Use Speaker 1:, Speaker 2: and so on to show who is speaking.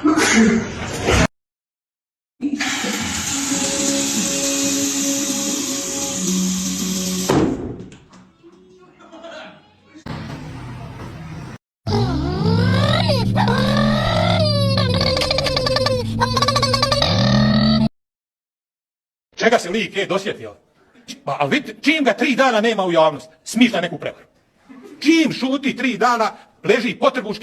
Speaker 1: Čega se lik je dosjetio? Ali vidite, čim ga 3 dana nema u javnosti, smišlja neku prevaru. Čim šuti 3 dana, leži potrbuške